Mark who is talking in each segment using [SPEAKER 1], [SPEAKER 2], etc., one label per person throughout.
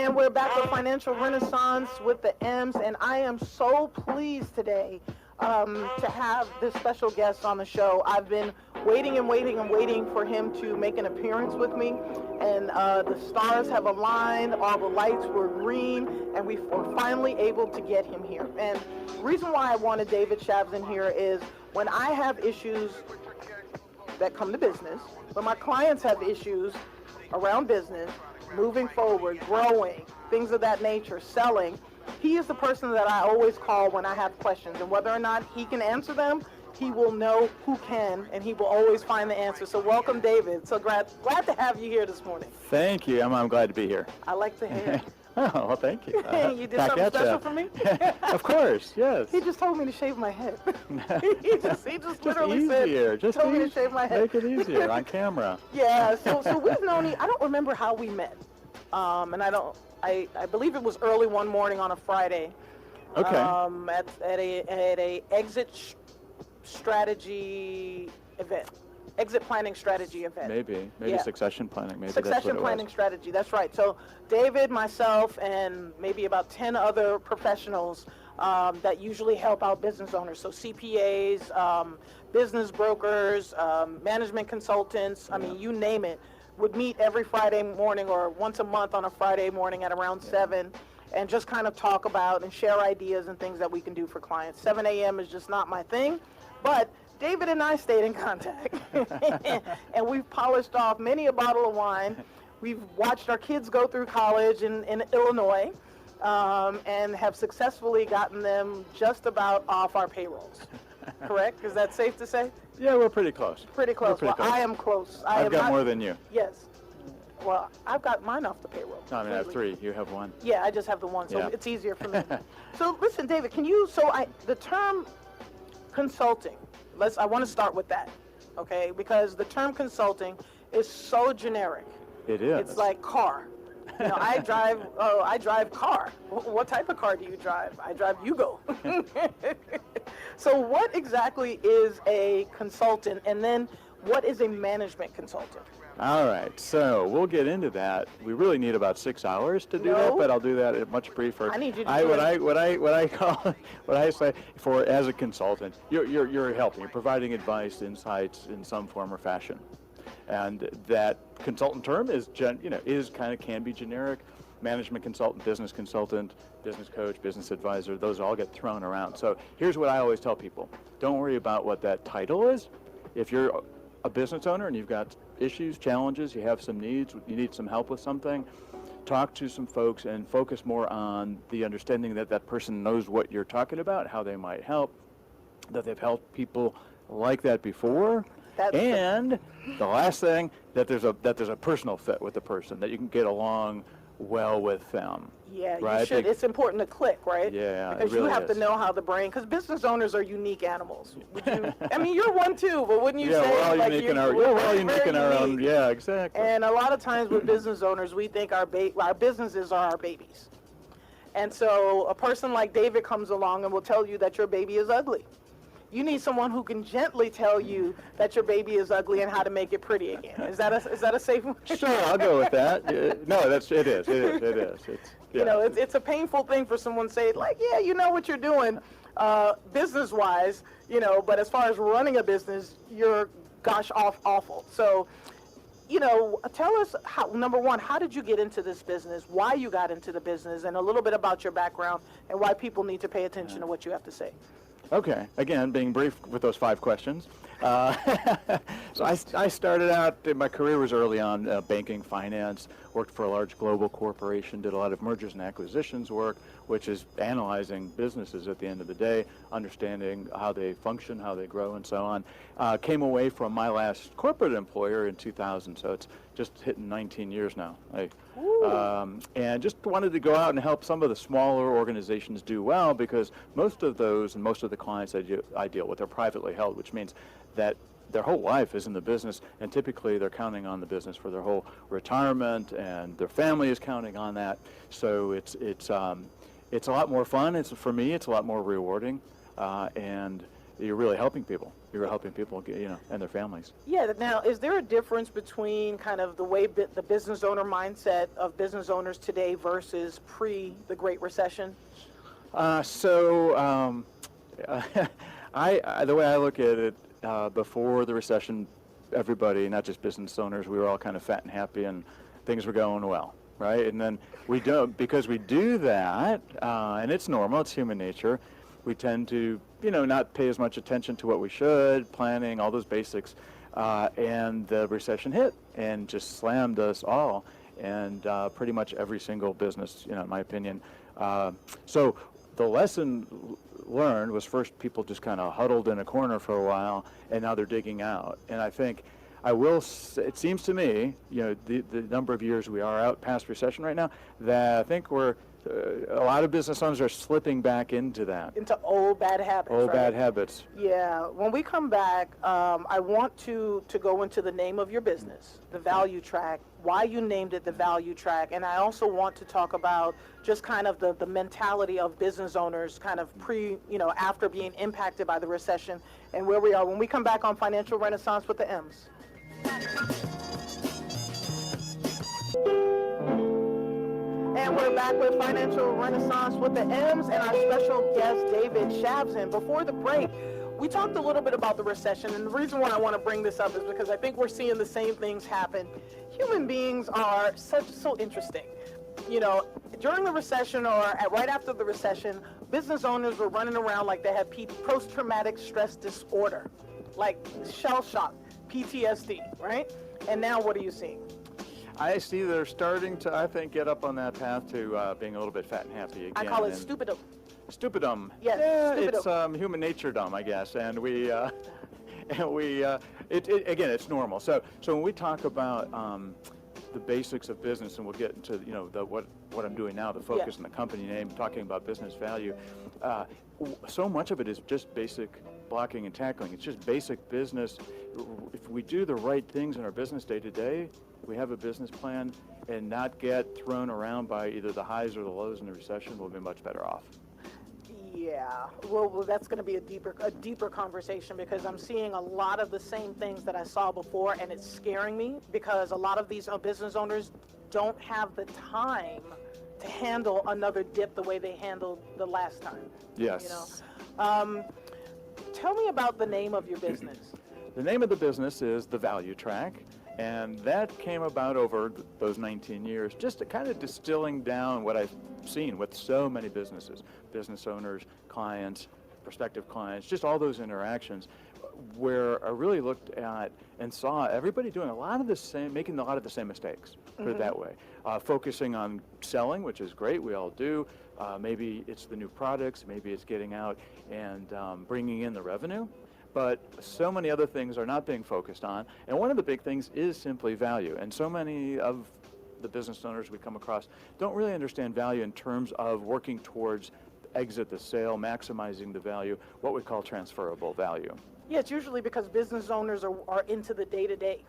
[SPEAKER 1] And we're back with Financial Renaissance with the M's, and I am so pleased today to have this special guest on the show. I've been waiting and waiting and waiting for him to make an appearance with me, and the stars have aligned, all the lights were green, and we were finally able to get him here. And the reason why I wanted David Shavzin here is when I have issues that come to business, when my clients have issues around business, moving forward, growing, things of that nature, selling, he is the person that I always call when I have questions. And whether or not he can answer them, he will know who can, and he will always find the answer. So welcome, David. So glad to have you here this morning.
[SPEAKER 2] Thank you. I'm glad to be here.
[SPEAKER 1] I like the hair.
[SPEAKER 2] Oh, well, thank you.
[SPEAKER 1] You did something special for me?
[SPEAKER 2] Of course, yes.
[SPEAKER 1] He just told me to shave my head. he just literally told me to shave my head.
[SPEAKER 2] Make it easier on camera.
[SPEAKER 1] Yeah, so we've known I don't remember how we met. And I believe it was early one morning on a Friday.
[SPEAKER 2] Okay.
[SPEAKER 1] At a exit strategy event. Exit planning strategy event.
[SPEAKER 2] Maybe
[SPEAKER 1] yeah.
[SPEAKER 2] Succession planning. Maybe
[SPEAKER 1] succession
[SPEAKER 2] that's what it
[SPEAKER 1] planning
[SPEAKER 2] was.
[SPEAKER 1] strategy. That's right. So David, myself, and maybe about 10 other professionals that usually help out business owners. So CPAs, business brokers, management consultants. I mean, you name it. Would meet every Friday morning or once a month on a Friday morning at around 7 and just kind of talk about and share ideas and things that we can do for clients. 7 a.m. is just not my thing, but David and I stayed in contact, and we've polished off many a bottle of wine. We've watched our kids go through college in Illinois, and have successfully gotten them just about off our payrolls. Correct? Is that safe to say?
[SPEAKER 2] Yeah, we're pretty close.
[SPEAKER 1] Pretty close. Well, I am close.
[SPEAKER 2] I've got more than you.
[SPEAKER 1] Yes. Well, I've got mine off the payroll.
[SPEAKER 2] No, I mean, I have 3. You have 1.
[SPEAKER 1] Yeah, I just have the 1, so
[SPEAKER 2] yeah.
[SPEAKER 1] It's easier for me. So listen, David, the term consulting, I want to start with that, okay? Because the term consulting is so generic.
[SPEAKER 2] It is.
[SPEAKER 1] It's like car. You know, I drive car. What type of car do you drive? I drive Yugo. So what exactly is a consultant, and then what is a management consultant?
[SPEAKER 2] All right, so we'll get into that. We really need about 6 hours to do that, but I'll do that much briefer.
[SPEAKER 1] I need you to do it.
[SPEAKER 2] What I say for as a consultant, you're helping, you're providing advice, insights in some form or fashion, and that consultant term can be generic. Management consultant, business coach, business advisor, those all get thrown around. So here's what I always tell people. Don't worry about what that title is. If you're a business owner and you've got issues, challenges, you have some needs, you need some help with something, talk to some folks and focus more on the understanding that that person knows what you're talking about, how they might help, that they've helped people like that before. And the last thing, that there's a personal fit with the person, that you can get along well with them.
[SPEAKER 1] Yeah,
[SPEAKER 2] right?
[SPEAKER 1] You should. It's important to click, right?
[SPEAKER 2] Yeah,
[SPEAKER 1] because
[SPEAKER 2] really
[SPEAKER 1] you have
[SPEAKER 2] is.
[SPEAKER 1] to know how the brain. Because business owners are unique animals. Would you? I mean, you're one too, but wouldn't you say?
[SPEAKER 2] We're all unique in our. Yeah, we're all unique in our own. Yeah, exactly.
[SPEAKER 1] And a lot of times with business owners, we think our businesses are our babies. And so a person like David comes along and will tell you that your baby is ugly. You need someone who can gently tell you that your baby is ugly and how to make it pretty again. Is that a safe one?
[SPEAKER 2] Sure, I'll go with that. No, it is.
[SPEAKER 1] You know, it's a painful thing for someone to say, like, yeah, you know what you're doing business-wise, you know, but as far as running a business, you're gosh awful. So, you know, tell us, number one, how did you get into this business, why you got into the business, and a little bit about your background and why people need to pay attention to what you have to say.
[SPEAKER 2] Okay, again, being brief with those 5 questions. So I started out, my career was early on banking, finance, worked for a large global corporation, did a lot of mergers and acquisitions work, which is analyzing businesses at the end of the day, understanding how they function, how they grow, and so on. Came away from my last corporate employer in 2000, so it's just hitting 19 years now. And just wanted to go out and help some of the smaller organizations do well, because most of those and most of the clients I deal with are privately held, which means that their whole life is in the business, and typically they're counting on the business for their whole retirement, and their family is counting on that. So it's a lot more fun. For me, it's a lot more rewarding, and you're really helping people. you're helping people get, and their families.
[SPEAKER 1] Yeah, now, is there a difference between kind of the way the business owner mindset of business owners today versus pre the Great Recession?
[SPEAKER 2] The way I look at it, before the recession, everybody, not just business owners, we were all kind of fat and happy and things were going well, right? And then because we do that, and it's normal, it's human nature, we tend to, not pay as much attention to what we should, planning, all those basics, and the recession hit and just slammed us all, and pretty much every single business, in my opinion. So the lesson learned was, first people just kind of huddled in a corner for a while, and now they're digging out. And I think it seems to me, the number of years we are out past recession right now, that I think a lot of business owners are slipping back into that.
[SPEAKER 1] Into old bad habits.
[SPEAKER 2] Old
[SPEAKER 1] right?
[SPEAKER 2] bad habits.
[SPEAKER 1] Yeah. When we come back, I want to go into the name of your business, the Value Track, why you named it the Value Track, and I also want to talk about just kind of the mentality of business owners kind of after being impacted by the recession and where we are. When we come back on Financial Renaissance with the M's. And we're back with Financial Renaissance with the M's and our special guest, David Shavzin. Before the break, we talked a little bit about the recession, and the reason why I want to bring this up is because I think we're seeing the same things happen. Human beings are so interesting. During the recession or right after the recession, business owners were running around like they had post-traumatic stress disorder, like shell shock, PTSD, right? And now what are you seeing?
[SPEAKER 2] I see they're starting to, I think, get up on that path to being a little bit fat and happy again.
[SPEAKER 1] I call it stupidum.
[SPEAKER 2] Stupidum.
[SPEAKER 1] Yes,
[SPEAKER 2] yeah,
[SPEAKER 1] stupidum.
[SPEAKER 2] It's human nature dumb, I guess, and again, it's normal. So when we talk about the basics of business, and we'll get into what I'm doing now, the focus and the company name, talking about business value. So much of it is just basic blocking and tackling. It's just basic business. If we do the right things in our business day to day, we have a business plan, and not get thrown around by either the highs or the lows in the recession, we'll be much better off.
[SPEAKER 1] Yeah, well, that's going to be a deeper conversation, because I'm seeing a lot of the same things that I saw before, and it's scaring me because a lot of these business owners don't have the time to handle another dip the way they handled the last time.
[SPEAKER 2] Yes.
[SPEAKER 1] Tell me about the name of your business.
[SPEAKER 2] The name of the business is the Value Track, and that came about over those 19 years, just kind of distilling down what I've seen with so many businesses, business owners, clients, prospective clients, just all those interactions, where I really looked at and saw everybody doing making a lot of the same mistakes, put it that way. Focusing on selling, which is great, we all do. Maybe it's the new products, maybe it's getting out and bringing in the revenue. But so many other things are not being focused on. And one of the big things is simply value. And so many of the business owners we come across don't really understand value in terms of working towards exit the sale, maximizing the value, what we call transferable value.
[SPEAKER 1] Yeah, it's usually because business owners are into the day-to-day,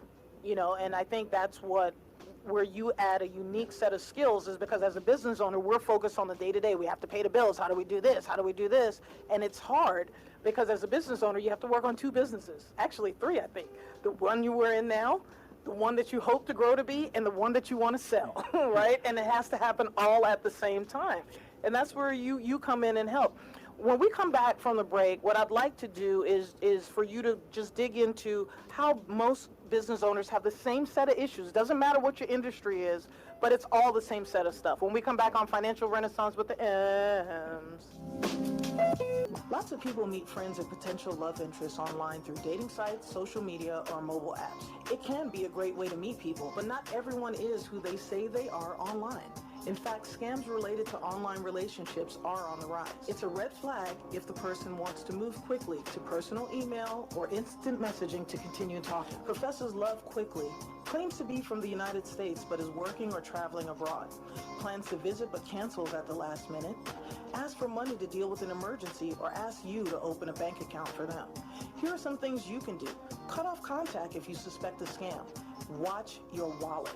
[SPEAKER 1] and I think that's where you add a unique set of skills, is because as a business owner, we're focused on the day-to-day. We have to pay the bills. How do we do this? How do we do this? And it's hard because as a business owner, you have to work on two businesses. Actually, three, I think. The one you were in now, the one that you hope to grow to be, and the one that you want to sell, right? And it has to happen all at the same time. And that's where you come in and help. When we come back from the break, what I'd like to do is for you to just dig into how most business owners have the same set of issues. Doesn't matter what your industry is, but it's all the same set of stuff. When we come back on Financial Renaissance with the M's. Lots of people meet friends and potential love interests online through dating sites, social media, or mobile apps. It can be a great way to meet people, but not everyone is who they say they are online. In fact, scams related to online relationships are on the rise. It's a red flag if the person wants to move quickly to personal email or instant messaging to continue talking. Professors Love Quickly claims to be from the United States but is working or traveling abroad. Plans to visit but cancels at the last minute. Ask for money to deal with an emergency or ask you to open a bank account for them. Here are some things you can do. Cut off contact if you suspect a scam. watch your wallet.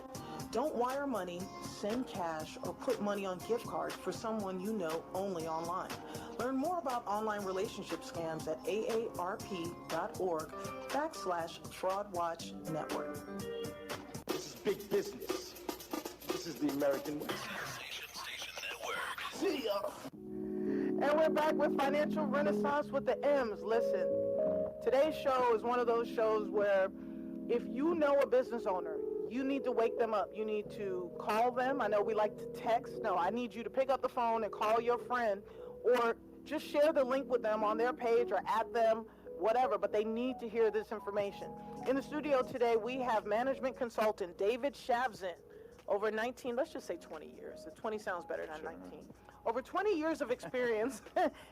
[SPEAKER 1] Don't wire money, send cash, or put money on gift cards for someone you know only online. Learn more about online relationship scams at aarp.org/fraudwatchnetwork.
[SPEAKER 3] This is big business. This is the American way.
[SPEAKER 4] Station Network.
[SPEAKER 1] See ya. And we're back with Financial Renaissance with the M's. Listen, today's show is one of those shows where if you know a business owner, you need to wake them up. You need to call them. I know we like to text. No, I need you to pick up the phone and call your friend, or just share the link with them on their page or at them, whatever, but they need to hear this information. In the studio today, we have management consultant David Shavzin. Over 19, let's just say 20 years. 20 sounds better than 19. Over 20 years of experience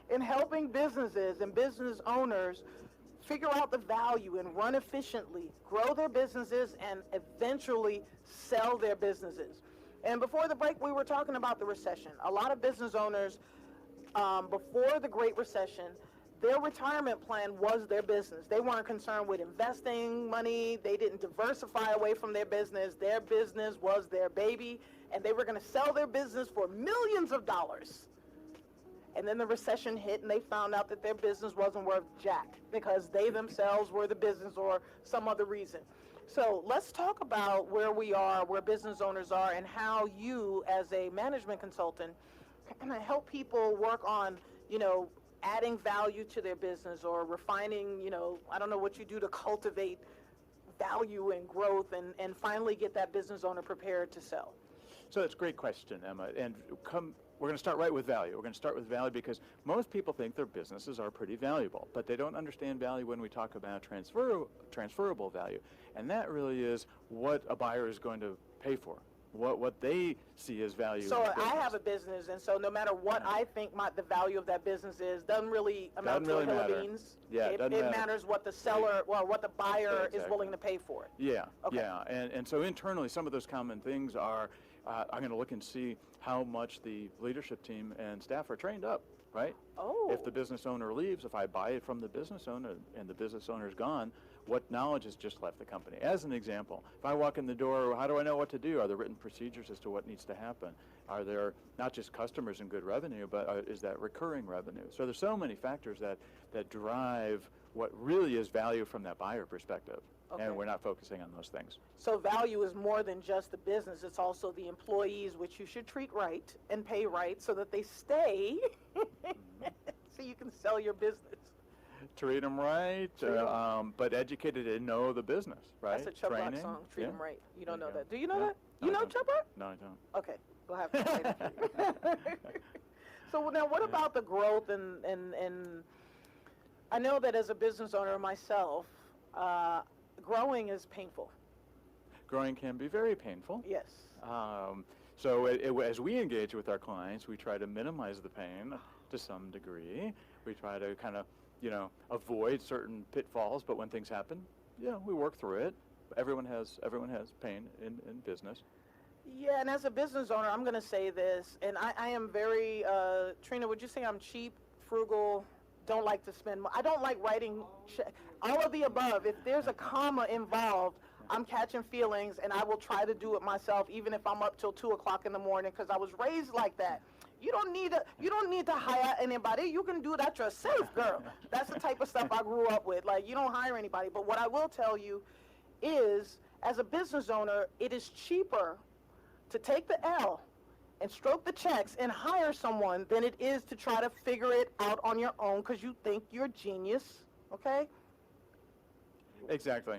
[SPEAKER 1] in helping businesses and business owners figure out the value and run efficiently, grow their businesses, and eventually sell their businesses. And before the break, we were talking about the recession. A lot of business owners, before the Great Recession, their retirement plan was their business. They weren't concerned with investing money. They didn't diversify away from their business. Their business was their baby, and they were going to sell their business for millions of dollars. And then the recession hit, and they found out that their business wasn't worth jack because they themselves were the business or some other reason. So let's talk about where we are, where business owners are, and how you, as a management consultant, can help people work on, adding value to their business or refining, I don't know what you do to cultivate value and growth and finally get that business owner prepared to sell.
[SPEAKER 2] So that's a great question, Emma. And we're going to start right with value. We're going to start with value because most people think their businesses are pretty valuable, but they don't understand value when we talk about transferable value. And that really is what a buyer is going to pay for. What they see as value.
[SPEAKER 1] So I have a business, and so no matter what I think the value of that business is, doesn't really amount to a hill of beans.
[SPEAKER 2] Yeah,
[SPEAKER 1] it matters what the seller, what the buyer is willing to pay for it.
[SPEAKER 2] Yeah,
[SPEAKER 1] okay.
[SPEAKER 2] Yeah, and so internally, some of those common things are, I'm going to look and see how much the leadership team and staff are trained up, right?
[SPEAKER 1] Oh.
[SPEAKER 2] If the business owner leaves, if I buy it from the business owner and the business owner's gone, what knowledge has just left the company? As an example, if I walk in the door, how do I know what to do? Are there written procedures as to what needs to happen? Are there not just customers and good revenue, but is that recurring revenue? So there's so many factors that drive what really is value from that buyer perspective. Okay. And we're not focusing on those things.
[SPEAKER 1] So value is more than just the business. It's also the employees, which you should treat right and pay right so that they stay so you can sell your business.
[SPEAKER 2] Treat them right, but educated and know the business, right?
[SPEAKER 1] That's a Chubb Rock song, Treat Them Right. You don't know that. Do you know that?
[SPEAKER 2] No,
[SPEAKER 1] you know Chubb Rock?
[SPEAKER 2] No, I don't.
[SPEAKER 1] Okay, we'll have to play that. So now what about the growth and I know that as a business owner myself, growing is painful.
[SPEAKER 2] Growing can be very painful.
[SPEAKER 1] Yes.
[SPEAKER 2] So as we engage with our clients, we try to minimize the pain to some degree. We try to kind of, avoid certain pitfalls, but when things happen, we work through it. Everyone has pain in business.
[SPEAKER 1] Yeah, and as a business owner, I'm going to say this, and I am very, Trina, would you say I'm cheap, frugal, don't like to spend money? I don't like writing, all of the above. If there's a comma involved, I'm catching feelings, and I will try to do it myself, even if I'm up till 2 o'clock in the morning, because I was raised like that. You don't need to hire anybody. You can do that yourself, girl. That's the type of stuff I grew up with. Like, you don't hire anybody. But what I will tell you is, as a business owner, it is cheaper to take the L and stroke the checks and hire someone than it is to try to figure it out on your own because you think you're a genius, okay?
[SPEAKER 2] Exactly.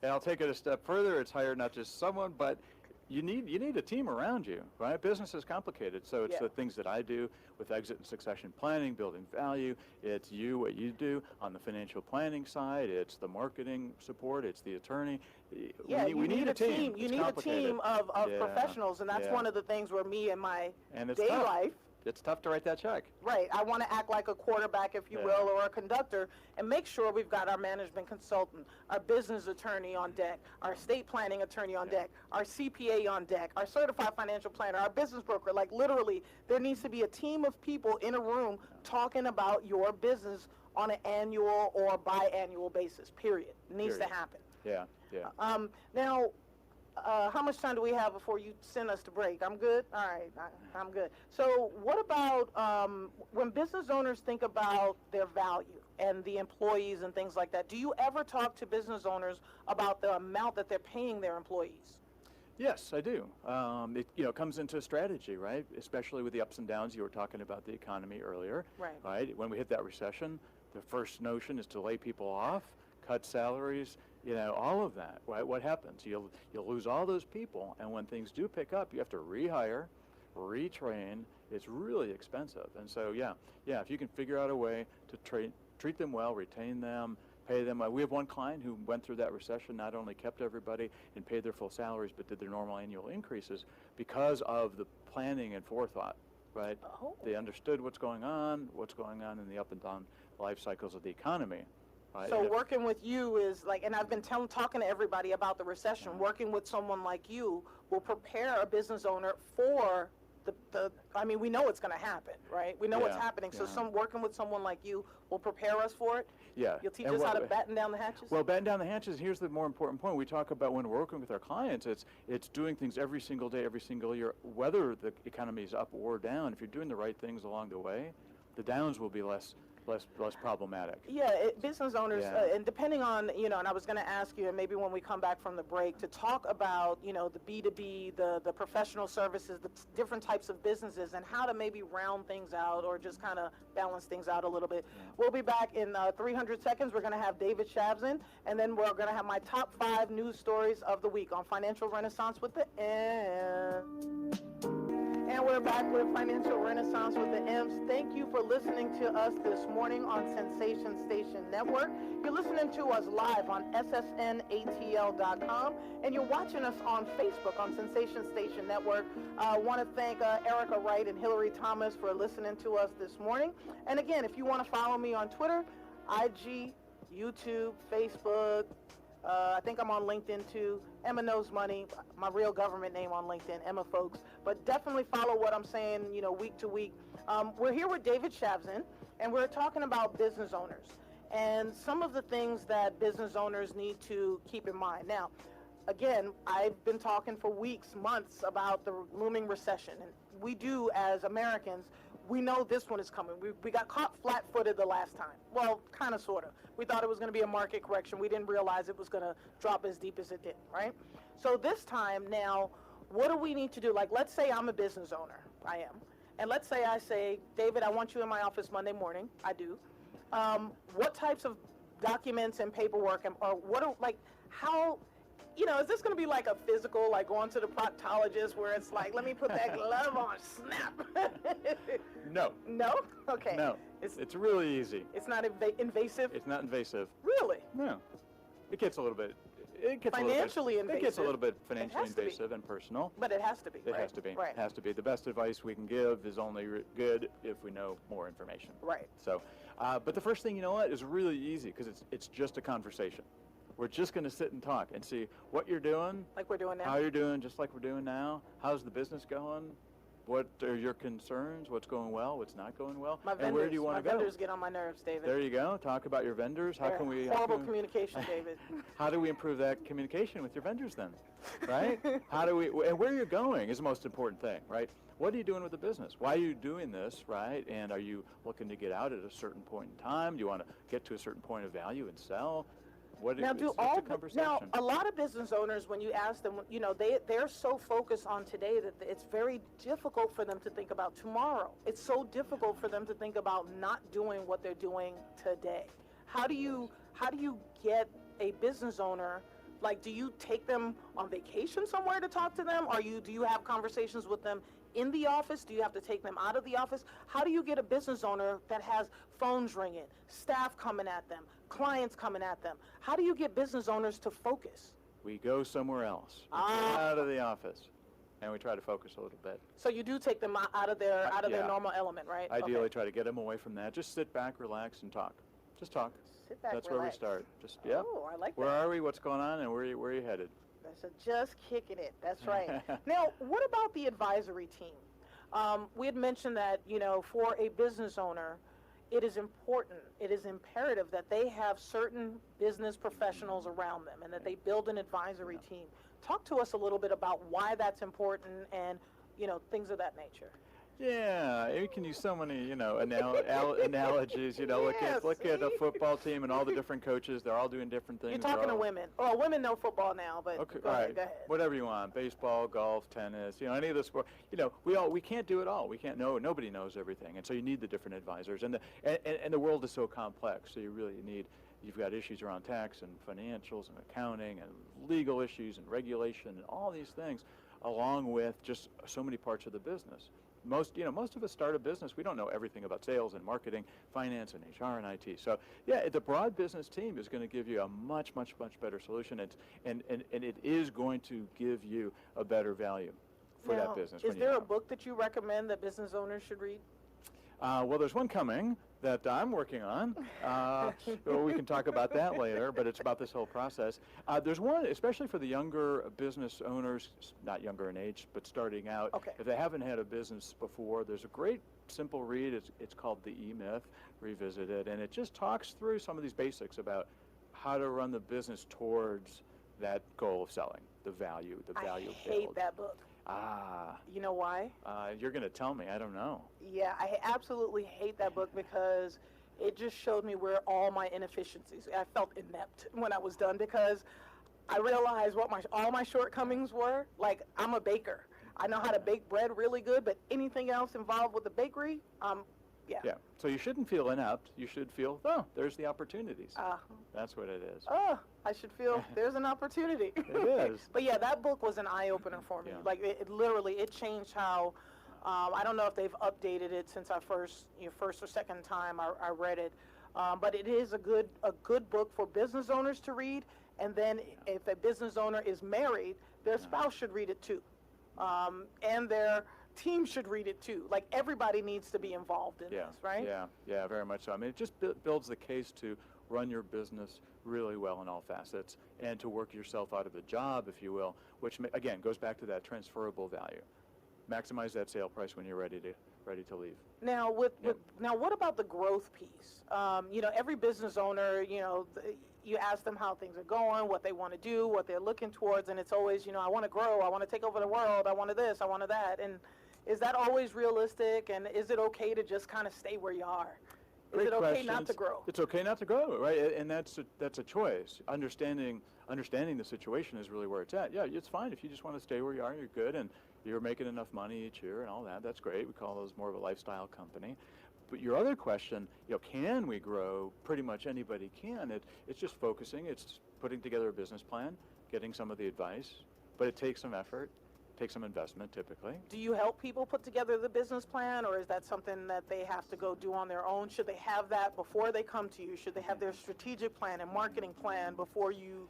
[SPEAKER 2] And I'll take it a step further. It's hire not just someone, but you need a team around you, right? Business is complicated, so it's the things that I do with exit and succession planning, building value. It's what you do on the financial planning side. It's the marketing support. It's the attorney.
[SPEAKER 1] Yeah, we need a team. You need a team of professionals, and that's one of the things where me and my day life.
[SPEAKER 2] It's tough to write that check.
[SPEAKER 1] Right. I want to act like a quarterback, if you will, or a conductor, and make sure we've got our management consultant, our business attorney on deck, our estate planning attorney on deck, our CPA on deck, our certified financial planner, our business broker. Like, literally, there needs to be a team of people in a room talking about your business on an annual or biannual basis, period. It needs to happen.
[SPEAKER 2] Yeah.
[SPEAKER 1] Now, How much time do we have before you send us to break? I'm good? All right, I'm good. So what about when business owners think about their value and the employees and things like that, do you ever talk to business owners about the amount that they're paying their employees?
[SPEAKER 2] Yes, I do. It comes into strategy, right? Especially with the ups and downs. You were talking about the economy earlier,
[SPEAKER 1] Right.
[SPEAKER 2] When we hit that recession, the first notion is to lay people off, cut salaries, all of that, right? What happens? You'll lose all those people, and when things do pick up, you have to rehire, retrain. It's really expensive, and so yeah, if you can figure out a way to treat them well, retain them, pay them. We have one client who went through that recession, not only kept everybody and paid their full salaries, but did their normal annual increases because of the planning and forethought, right?
[SPEAKER 1] Oh.
[SPEAKER 2] They understood what's going on in the up and down life cycles of the economy. Right?
[SPEAKER 1] So working with you is like, and I've been talking to everybody about the recession, working with someone like you will prepare a business owner for I mean, we know it's going to happen, right? We know what's happening. So working with someone like you will prepare us for it.
[SPEAKER 2] Yeah.
[SPEAKER 1] You'll teach us how to batten down the hatches?
[SPEAKER 2] Well, batten down the hatches, here's the more important point. We talk about when we're working with our clients, it's doing things every single day, every single year, whether the economy is up or down. If you're doing the right things along the way, the downs will be less problematic.
[SPEAKER 1] Yeah, business owners, and depending on, and I was going to ask you, and maybe when we come back from the break, to talk about, the B2B, the professional services, the different types of businesses, and how to maybe round things out or just kind of balance things out a little bit. Yeah. We'll be back in 300 seconds. We're going to have David Shavzin, and then we're going to have my top 5 news stories of the week on Financial Renaissance with the M. And we're back with Financial Renaissance with the M's. Thank you for listening to us this morning on Sensation Station Network. You're listening to us live on ssnatl.com, and you're watching us on Facebook on Sensation Station Network. I want to thank Erica Wright and Hillary Thomas for listening to us this morning. And again, if you want to follow me on Twitter, IG, YouTube, Facebook, I think I'm on LinkedIn too. Emma Knows Money, my real government name on LinkedIn, Emma Folks. But definitely follow what I'm saying, week to week. We're here with David Shavzin, and we're talking about business owners and some of the things that business owners need to keep in mind. Now, again, I've been talking for weeks, months about the looming recession, and we do as Americans. We know this one is coming. We got caught flat-footed the last time. Well, kind of, sort of. We thought it was going to be a market correction. We didn't realize it was going to drop as deep as it did, right? So this time now, what do we need to do? Like, let's say I'm a business owner. I am. And let's say I say, David, I want you in my office Monday morning. I do. What types of documents and paperwork, how... is this going to be like a physical, like going to the proctologist where it's like, let me put that glove on, snap?
[SPEAKER 2] No.
[SPEAKER 1] No? Okay.
[SPEAKER 2] No. It's really easy.
[SPEAKER 1] It's not invasive?
[SPEAKER 2] It's not invasive.
[SPEAKER 1] Really?
[SPEAKER 2] No. It gets a little bit...
[SPEAKER 1] Financially invasive.
[SPEAKER 2] It gets a little bit financially invasive and personal.
[SPEAKER 1] But it has to be,
[SPEAKER 2] It has to be.
[SPEAKER 1] Right.
[SPEAKER 2] It has to be. The best advice we can give is only good if we know more information.
[SPEAKER 1] Right.
[SPEAKER 2] So, but the first thing, is really easy because it's just a conversation. We're just going to sit and talk and see what you're doing.
[SPEAKER 1] Like we're doing now.
[SPEAKER 2] How you're doing, just like we're doing now. How's the business going? What are your concerns? What's going well? What's not going well? And where do you want to go?
[SPEAKER 1] My vendors get on my nerves, David.
[SPEAKER 2] There you go. Talk about your vendors. How can we...
[SPEAKER 1] Horrible communication, David.
[SPEAKER 2] How do we improve that communication with your vendors then? Right? And where you're going is the most important thing, right? What are you doing with the business? Why are you doing this, right? And are you looking to get out at a certain point in time? Do you want to get to a certain point of value and sell?
[SPEAKER 1] Now, a lot of business owners, when you ask them, they're so focused on today that it's very difficult for them to think about tomorrow. It's so difficult for them to think about not doing what they're doing today. How do you get a business owner? Like, do you take them on vacation somewhere to talk to them? Do you have conversations with them in the office? Do you have to take them out of the office? How do you get a business owner that has phones ringing, staff coming at them, clients coming at them? How do you get business owners to focus?
[SPEAKER 2] We go somewhere else. We get out of the office, and we try to focus a little bit.
[SPEAKER 1] So you do take them out of their normal element, right?
[SPEAKER 2] Ideally, try to get them away from that. Just sit back, relax, and talk. Just talk.
[SPEAKER 1] Sit back,
[SPEAKER 2] That's
[SPEAKER 1] relax.
[SPEAKER 2] where we start. Just
[SPEAKER 1] Oh, I like that.
[SPEAKER 2] Where are we? What's going on? And where are you headed?
[SPEAKER 1] So just kicking it. That's right. Now, what about the advisory team? We had mentioned that, for a business owner, it is important, it is imperative that they have certain business professionals around them and that they build an advisory team. Talk to us a little bit about why that's important and, things of that nature.
[SPEAKER 2] Yeah, you can use so many, analogies. Look
[SPEAKER 1] Yes,
[SPEAKER 2] at a
[SPEAKER 1] see?
[SPEAKER 2] football team and all the different coaches. They're all doing different things.
[SPEAKER 1] You're talking
[SPEAKER 2] They're
[SPEAKER 1] to
[SPEAKER 2] all,
[SPEAKER 1] women. Oh, women know football now, but
[SPEAKER 2] Okay,
[SPEAKER 1] go
[SPEAKER 2] all
[SPEAKER 1] ahead,
[SPEAKER 2] right.
[SPEAKER 1] go ahead.
[SPEAKER 2] Whatever you want, baseball, golf, tennis, any of the sport. We can't do it all. We can't know. Nobody knows everything, and so you need the different advisors. And the world is so complex, so you really need. You've got issues around tax and financials and accounting and legal issues and regulation and all these things, along with just so many parts of the business. Most of us start a business. We don't know everything about sales and marketing, finance and HR and IT. So yeah, the broad business team is going to give you a much, much, much better solution. And it is going to give you a better value for
[SPEAKER 1] Now,
[SPEAKER 2] that business.
[SPEAKER 1] is there a book that you recommend that business owners should read?
[SPEAKER 2] Well, there's one coming that I'm working on. We can talk about that later, but it's about this whole process. There's one, especially for the younger business owners, not younger in age, but starting out.
[SPEAKER 1] Okay.
[SPEAKER 2] If they haven't had a business before, there's a great simple read. It's called The E-Myth Revisited, and it just talks through some of these basics about how to run the business towards that goal of selling, the value
[SPEAKER 1] I
[SPEAKER 2] build.
[SPEAKER 1] hate that book.
[SPEAKER 2] Ah,
[SPEAKER 1] You know why?
[SPEAKER 2] you're going to tell me. I don't know.
[SPEAKER 1] Yeah, I absolutely hate that book because it just showed me where all my inefficiencies. I felt inept when I was done because I realized what all my shortcomings were. Like, I'm a baker. I know how to bake bread really good, but anything else involved with the bakery, yeah.
[SPEAKER 2] Yeah. So you shouldn't feel inept. You should feel, there's the opportunities. That's what it is.
[SPEAKER 1] I should feel there's an opportunity.
[SPEAKER 2] It is.
[SPEAKER 1] But yeah, that book was an eye-opener for me.
[SPEAKER 2] Yeah.
[SPEAKER 1] Like, it literally, it changed how, I don't know if they've updated it since I first or second time I read it. But it is a good book for business owners to read. And then if a business owner is married, their spouse should read it too. And their team should read it too. Like, everybody needs to be involved in this, right?
[SPEAKER 2] Yeah, very much so. I mean, it just builds the case to run your business really well in all facets and to work yourself out of a job, if you will, which again goes back to that transferable value. Maximize that sale price when you're ready to leave.
[SPEAKER 1] Now, now, what about the growth piece? Every business owner, you ask them how things are going, what they want to do, what they're looking towards, and it's always, I want to grow, I want to take over the world, I want to this, I want to that. And is that always realistic? And is it okay to just kind of stay where you are? Is it okay not to grow?
[SPEAKER 2] It's okay not to grow, right? And that's a choice. Understanding the situation is really where it's at. Yeah, it's fine if you just want to stay where you are. You're good, and you're making enough money each year and all that. That's great. We call those more of a lifestyle company. But your other question, can we grow? Pretty much anybody can. It's just focusing. It's putting together a business plan, getting some of the advice. But it takes some effort. Take some investment, typically.
[SPEAKER 1] Do you help people put together the business plan, or is that something that they have to go do on their own? Should they have that before they come to you? Should they have their strategic plan and marketing plan before you?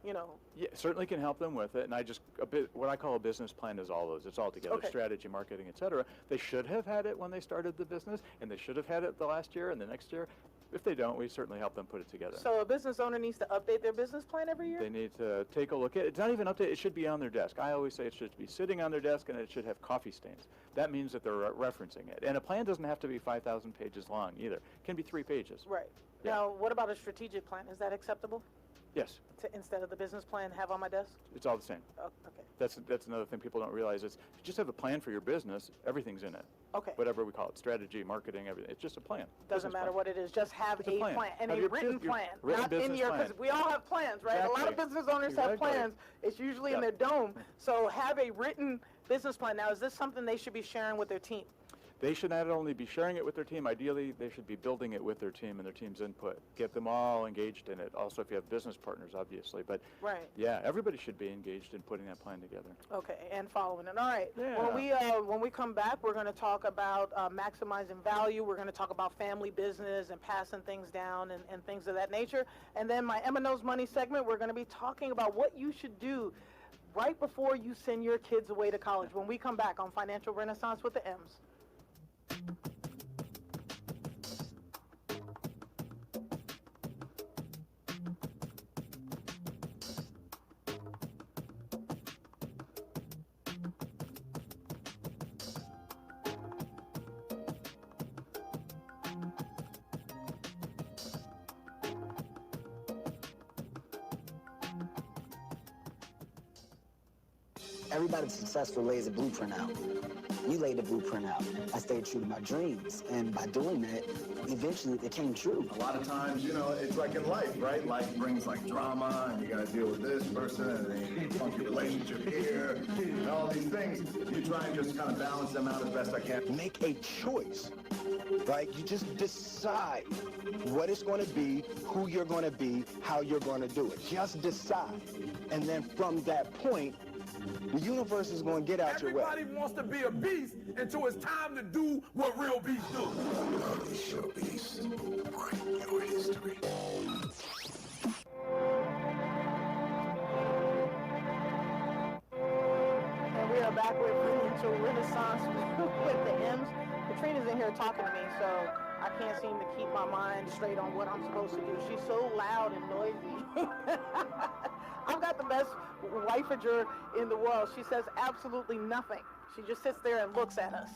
[SPEAKER 2] Yeah, certainly can help them with it. And what I call a business plan is all those. It's all together,
[SPEAKER 1] Okay.
[SPEAKER 2] strategy, marketing, et cetera. They should have had it when they started the business, and they should have had it the last year and the next year. If they don't, we certainly help them put it together.
[SPEAKER 1] So a business owner needs to update their business plan every year?
[SPEAKER 2] They need to take a look at it. It's not even updated. It should be on their desk. I always say it should be sitting on their desk, and it should have coffee stains. That means that they're referencing it. And a plan doesn't have to be 5,000 pages long either. It can be 3 pages.
[SPEAKER 1] Right.
[SPEAKER 2] Yeah.
[SPEAKER 1] Now, what about a strategic plan? Is that acceptable?
[SPEAKER 2] Yes,
[SPEAKER 1] To, instead of the business plan, have on my desk?
[SPEAKER 2] it's all the same.
[SPEAKER 1] Oh, okay.
[SPEAKER 2] That's another thing people don't realize is if you just have a plan for your business, everything's in it.
[SPEAKER 1] Okay.
[SPEAKER 2] Whatever we call it, strategy, marketing, everything. It's just a plan.
[SPEAKER 1] Doesn't
[SPEAKER 2] Business
[SPEAKER 1] matter
[SPEAKER 2] plan.
[SPEAKER 1] what it is. Just have
[SPEAKER 2] It's a
[SPEAKER 1] a
[SPEAKER 2] plan.
[SPEAKER 1] plan and
[SPEAKER 2] Have
[SPEAKER 1] a
[SPEAKER 2] your
[SPEAKER 1] written
[SPEAKER 2] your
[SPEAKER 1] plan,
[SPEAKER 2] written
[SPEAKER 1] not in
[SPEAKER 2] business
[SPEAKER 1] your.
[SPEAKER 2] plan.
[SPEAKER 1] Because we all have plans, right? A lot of
[SPEAKER 2] Exactly.
[SPEAKER 1] business owners have
[SPEAKER 2] Exactly.
[SPEAKER 1] plans. It's usually in
[SPEAKER 2] Yep.
[SPEAKER 1] their dome. So have a written business plan. Now, is this something they should be sharing with their team?
[SPEAKER 2] They should not only be sharing it with their team, ideally they should be building it with their team and their team's input. Get them all engaged in it. Also, if you have business partners, obviously. But
[SPEAKER 1] Right.
[SPEAKER 2] yeah, everybody should be engaged in putting that plan together.
[SPEAKER 1] Okay, and following it. All right.
[SPEAKER 2] Yeah.
[SPEAKER 1] When we come back, we're going to talk about maximizing value. We're going to talk about family business and passing things down and things of that nature. And then my Emma Knows Money segment, we're going to be talking about what you should do right before you send your kids away to college. When we come back on Financial Renaissance with the M's.
[SPEAKER 5] Everybody successful lays a blueprint out. You laid the blueprint out. I stayed true to my dreams, and by doing that, eventually it came true.
[SPEAKER 6] A lot of times, you know, it's like in life, right? Life brings like drama, and you got to deal with this person, and then funky relationship here, and all these things. You try and just kind of balance them out as best I can.
[SPEAKER 3] Make a choice. Right? You just decide what it's going to be, who you're going to be, how you're going to do it. Just decide. And then from that point, the universe is going to get out your way.
[SPEAKER 7] Everybody wants to be a beast until it's time to do what real beasts do.
[SPEAKER 4] Unleash your beast. Write your history.
[SPEAKER 1] And we are back with Financial Renaissance with the M's. Katrina's in here talking to me, so I can't seem to keep my mind straight on what I'm supposed to do. She's so loud and noisy. I've got the best wifager in the world. She says absolutely nothing. She just sits there and looks at us.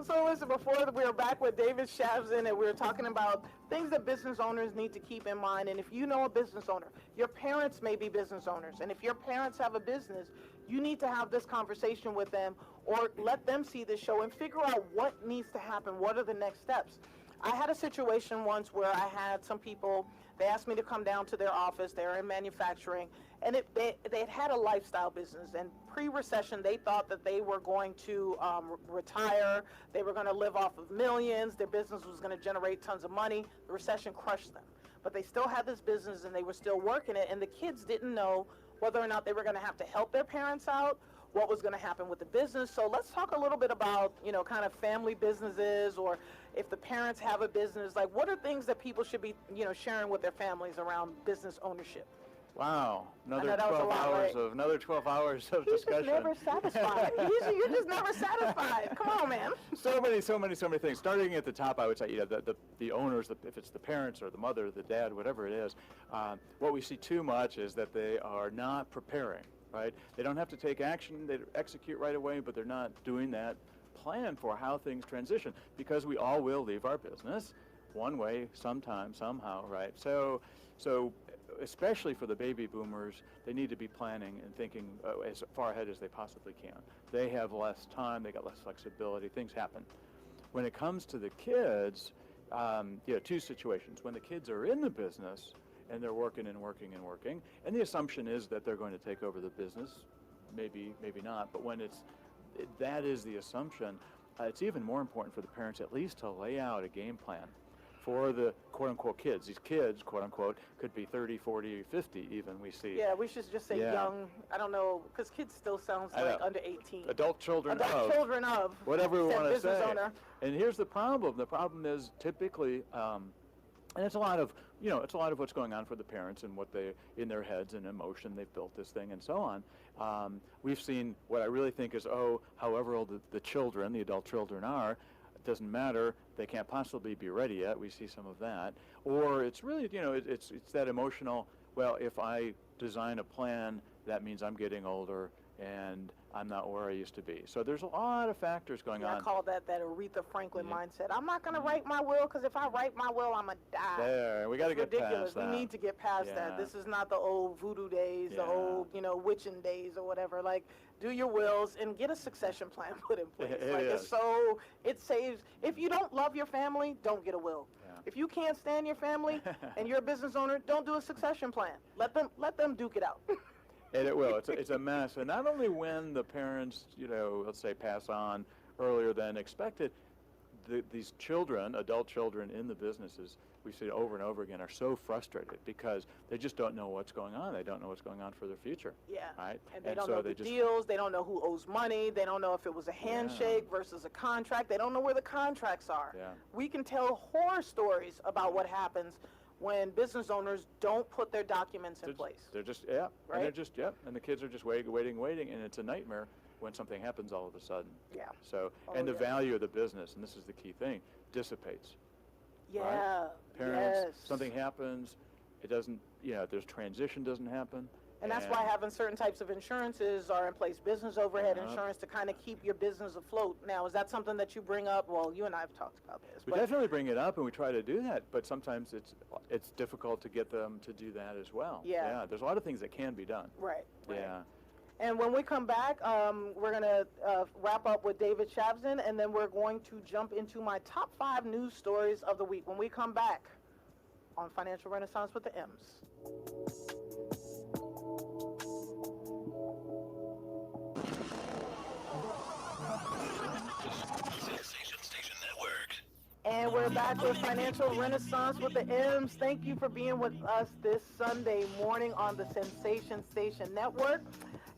[SPEAKER 1] So listen, before we were back with David Shavzin, and we were talking about things that business owners need to keep in mind. And if you know a business owner, your parents may be business owners. And if your parents have a business, you need to have this conversation with them or let them see this show and figure out what needs to happen. What are the next steps? I had a situation once where I had some people, they asked me to come down to their office. They're in manufacturing, and they had a lifestyle business. And pre-recession, they thought that they were going to retire. They were going to live off of millions. Their business was going to generate tons of money. The recession crushed them. But they still had this business, and they were still working it. And the kids didn't know whether or not they were going to have to help their parents out, what was going to happen with the business. So let's talk a little bit about, you know, kind of family businesses, or if the parents have a business, like what are things that people should be, you know, sharing with their families around business ownership?
[SPEAKER 2] Wow, another
[SPEAKER 1] that was a
[SPEAKER 2] 12
[SPEAKER 1] lot,
[SPEAKER 2] hours
[SPEAKER 1] right?
[SPEAKER 2] of another 12 hours of
[SPEAKER 1] He's
[SPEAKER 2] discussion.
[SPEAKER 1] just never satisfied. You're just never satisfied. Come on, man.
[SPEAKER 2] So many things. Starting at the top, I would say, you know, the owners, if it's the parents or the mother, the dad, whatever it is, what we see too much is that they are not preparing, right? They don't have to take action, they execute right away, but they're not doing that plan for how things transition, because we all will leave our business one way, sometime, somehow, right? So especially for the baby boomers, they need to be planning and thinking as far ahead as they possibly can. They have less time, they got less flexibility, things happen. When it comes to the kids, you know, two situations. When the kids are in the business and they're working and working and working, and the assumption is that they're going to take over the business, maybe not, but when that is the assumption, it's even more important for the parents at least to lay out a game plan for the quote-unquote kids. These kids, quote-unquote, could be 30, 40, 50 even, we see.
[SPEAKER 1] Yeah, we should just say young. I don't know, because kids still sounds like under 18.
[SPEAKER 2] Adult children
[SPEAKER 1] of.
[SPEAKER 2] Whatever we want to say.
[SPEAKER 1] Owner.
[SPEAKER 2] And here's the problem. The problem is typically, and it's a lot of, you know, it's a lot of what's going on for the parents and what they, in their heads and emotion, they've built this thing and so on. We've seen what I really think is, however old the children, the adult children are, it doesn't matter, they can't possibly be ready yet. We see some of that. Or it's really, you know, it's that emotional, well, if I design a plan, that means I'm getting older and I'm not where I used to be. So there's a lot of factors going on.
[SPEAKER 1] I call that Aretha Franklin mindset. I'm not going to write my will, because if I write my will, I'm going to die.
[SPEAKER 2] There, we got to get
[SPEAKER 1] ridiculous.
[SPEAKER 2] past that.
[SPEAKER 1] We need to get past that. This is not the old voodoo days, the old, you know, witching days or whatever. Like, do your wills and get a succession plan put in place. It saves. If you don't love your family, don't get a will. Yeah. If you can't stand your family and you're a business owner, don't do a succession plan. Let them duke it out.
[SPEAKER 2] And it will. It's a mess. And not only when the parents, you know, let's say pass on earlier than expected, these children, adult children in the businesses, we see it over and over again, are so frustrated because they just don't know what's going on. They don't know what's going on for their future.
[SPEAKER 1] Yeah.
[SPEAKER 2] Right?
[SPEAKER 1] And they don't know the deals. They don't know who owes money. They don't know if it was a handshake versus a contract. They don't know where the contracts are. Yeah. We can tell horror stories about what happens when business owners don't put their documents in place.
[SPEAKER 2] They're just,
[SPEAKER 1] right?
[SPEAKER 2] And they're just, and the kids are just waiting, and it's a nightmare when something happens all of a sudden.
[SPEAKER 1] Yeah.
[SPEAKER 2] So, and the value of the business, and this is the key thing, dissipates.
[SPEAKER 1] Yeah.
[SPEAKER 2] Right? Parents, something happens, it doesn't, you know, there's transition doesn't happen.
[SPEAKER 1] And that's why having certain types of insurances are in place, business overhead insurance, to kind of keep your business afloat. Now, is that something that you bring up? Well, you and I have talked about this.
[SPEAKER 2] We definitely bring it up, and we try to do that, but sometimes it's difficult to get them to do that as well. Yeah. There's a lot of things that can be done.
[SPEAKER 1] Right.
[SPEAKER 2] Yeah.
[SPEAKER 1] And when we come back, we're going to wrap up with David Shavzin, and then we're going to jump into my top 5 news stories of the week when we come back on Financial Renaissance with the M's.
[SPEAKER 4] Sensation Station Network.
[SPEAKER 1] And we're back with Financial Renaissance with the M's. Thank you for being with us this Sunday morning on the Sensation Station Network.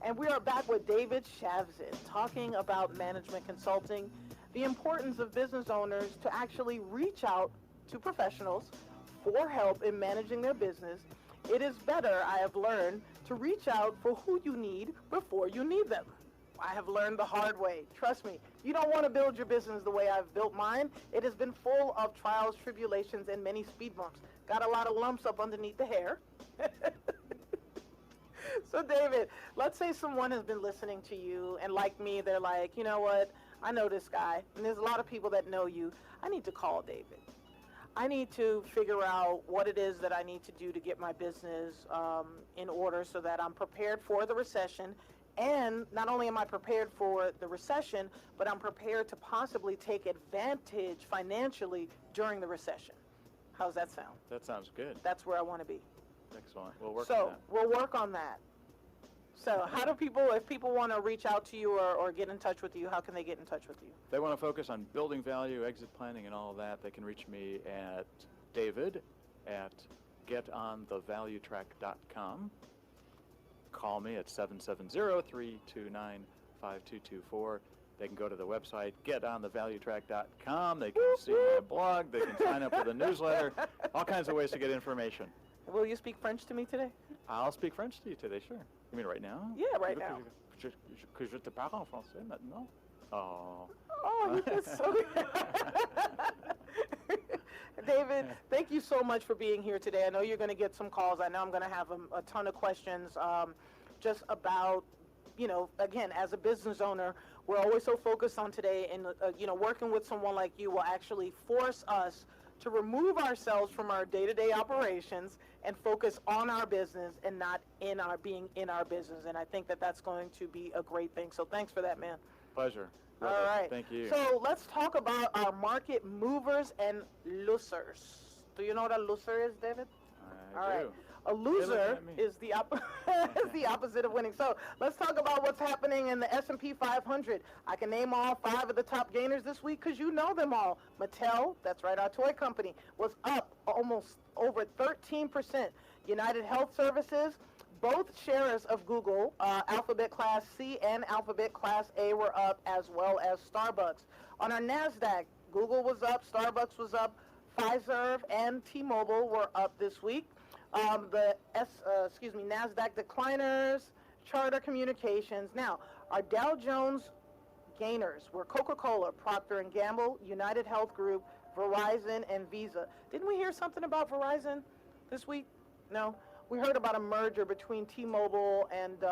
[SPEAKER 1] And we are back with David Shavzin talking about management consulting, the importance of business owners to actually reach out to professionals for help in managing their business. It is better, I have learned, to reach out for who you need before you need them. I have learned the hard way. Trust me, you don't want to build your business the way I've built mine. It has been full of trials, tribulations, and many speed bumps. Got a lot of lumps up underneath the hair. So, David, let's say someone has been listening to you, and like me, they're like, you know what, I know this guy, and there's a lot of people that know you. I need to call David. I need to figure out what it is that I need to do to get my business in order so that I'm prepared for the recession. And not only am I prepared for the recession, but I'm prepared to possibly take advantage financially during the recession. How's that sound?
[SPEAKER 2] That sounds good.
[SPEAKER 1] That's where I want to be.
[SPEAKER 2] Excellent. We'll work on
[SPEAKER 1] So
[SPEAKER 2] that.
[SPEAKER 1] we'll work on that. So how do people, if people want to reach out to you or get in touch with you, how can they get in touch with you?
[SPEAKER 2] If they want to focus on building value, exit planning, and all of that, they can reach me at david@getonthevaluetrack.com. Call me at 770-329-5224. They can go to the website, getonthevaluetrack.com. They can see my blog. They can sign up for the newsletter. All kinds of ways to get information.
[SPEAKER 1] Will you speak French to me today?
[SPEAKER 2] I'll speak French to you today, sure. You mean right now?
[SPEAKER 1] Yeah, right now.
[SPEAKER 2] Que je te parle en français maintenant? Oh.
[SPEAKER 1] Oh, you did so David, thank you so much for being here today. I know you're going to get some calls. I know I'm going to have a ton of questions just about, again, as a business owner, we're always so focused on today, and, working with someone like you will actually force us to remove ourselves from our day-to-day operations and focus on our business and not being in our business. And I think that that's going to be a great thing. So thanks for that, man.
[SPEAKER 2] Pleasure.
[SPEAKER 1] All right.
[SPEAKER 2] Thank you.
[SPEAKER 1] So let's talk about our market movers and losers. Do you know what a loser is, David?
[SPEAKER 2] I
[SPEAKER 1] All
[SPEAKER 2] do.
[SPEAKER 1] right. A loser
[SPEAKER 2] at me.
[SPEAKER 1] is the is the opposite of winning. So let's talk about what's happening in the S&P 500. I can name all 5 of the top gainers this week because you know them all. Mattel, that's right, our toy company, was up almost over 13%. United Health Services, both shares of Google, Alphabet Class C and Alphabet Class A, were up, as well as Starbucks. On our NASDAQ, Google was up, Starbucks was up, Pfizer and T-Mobile were up this week. NASDAQ decliners, Charter Communications. Now, our Dow Jones gainers were Coca-Cola, Procter & Gamble, United Health Group, Verizon, and Visa. Didn't we hear something about Verizon this week? No? We heard about a merger between T-Mobile and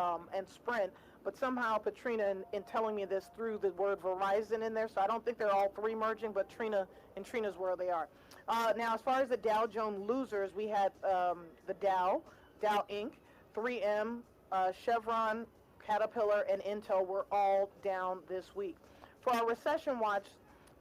[SPEAKER 1] Sprint, but somehow Patrina, in telling me this, threw the word Verizon in there, so I don't think they're all 3 merging, but Trina's where they are. Now, as far as the Dow Jones losers, we had the Dow Inc., 3M, Chevron, Caterpillar, and Intel were all down this week. For our recession watch,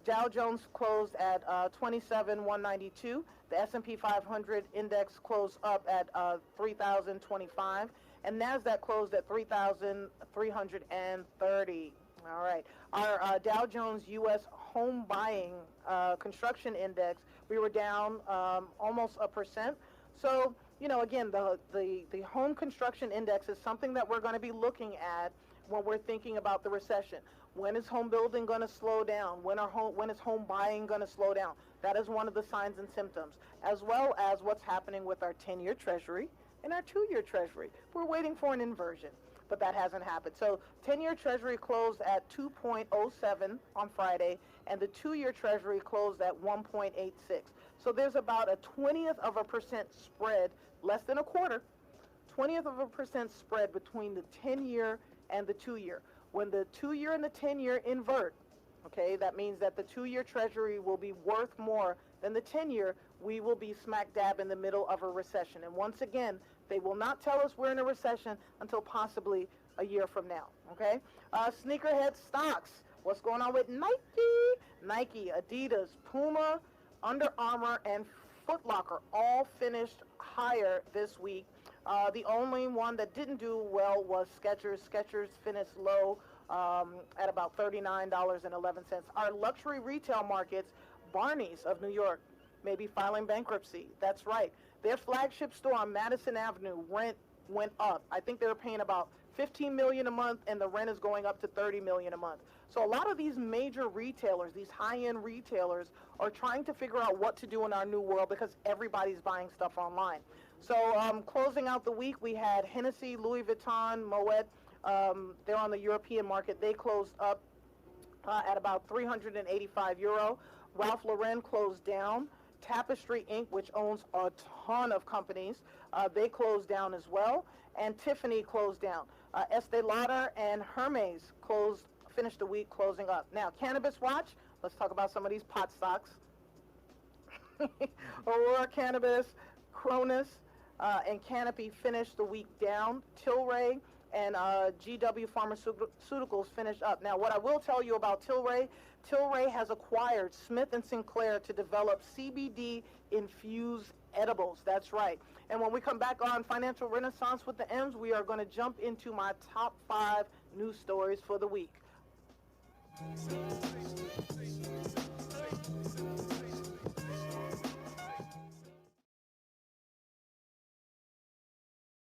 [SPEAKER 1] Dow Jones closed at 27,192. The S&P 500 index closed up at 3,025, and NASDAQ closed at 3,330. All right. Our Dow Jones U.S. home buying construction index, we were down almost 1%. So, again, the home construction index is something that we're going to be looking at when we're thinking about the recession. When is home building going to slow down? When is home buying going to slow down? That is one of the signs and symptoms, as well as what's happening with our 10-year Treasury and our 2-year Treasury. We're waiting for an inversion, but that hasn't happened. So 10-year Treasury closed at 2.07 on Friday, and the 2-year Treasury closed at 1.86. So there's about a 20th% spread, less than a quarter, 20th% spread between the 10-year and the 2-year. When the 2-year and the 10-year invert, okay, that means that the 2-year Treasury will be worth more than the 10-year. We will be smack dab in the middle of a recession. And once again, they will not tell us we're in a recession until possibly a year from now, okay? Sneakerhead stocks. What's going on with Nike? Nike, Adidas, Puma, Under Armour, and Foot Locker all finished higher this week. The only one that didn't do well was Skechers. Skechers finished low at about $39.11. Our luxury retail markets, Barney's of New York, may be filing bankruptcy. That's right. Their flagship store on Madison Avenue rent went up. I think they were paying about $15 million a month, and the rent is going up to $30 million a month. So a lot of these major retailers, these high-end retailers, are trying to figure out what to do in our new world because everybody's buying stuff online. So closing out the week, we had Hennessy, Louis Vuitton, Moet. They're on the European market. They closed up at about €385. Ralph Lauren closed down. Tapestry Inc., which owns a ton of companies, they closed down as well. And Tiffany closed down. Estee Lauder and Hermes finished the week closing up. Now, Cannabis Watch, let's talk about some of these pot stocks. Aurora Cannabis, Cronus, and Canopy finished the week down. Tilray and GW Pharmaceuticals finished up. Now, what I will tell you about Tilray has acquired Smith & Sinclair to develop CBD-infused edibles. That's right. And when we come back on Financial Renaissance with the M's, we are going to jump into my top 5 news stories for the week.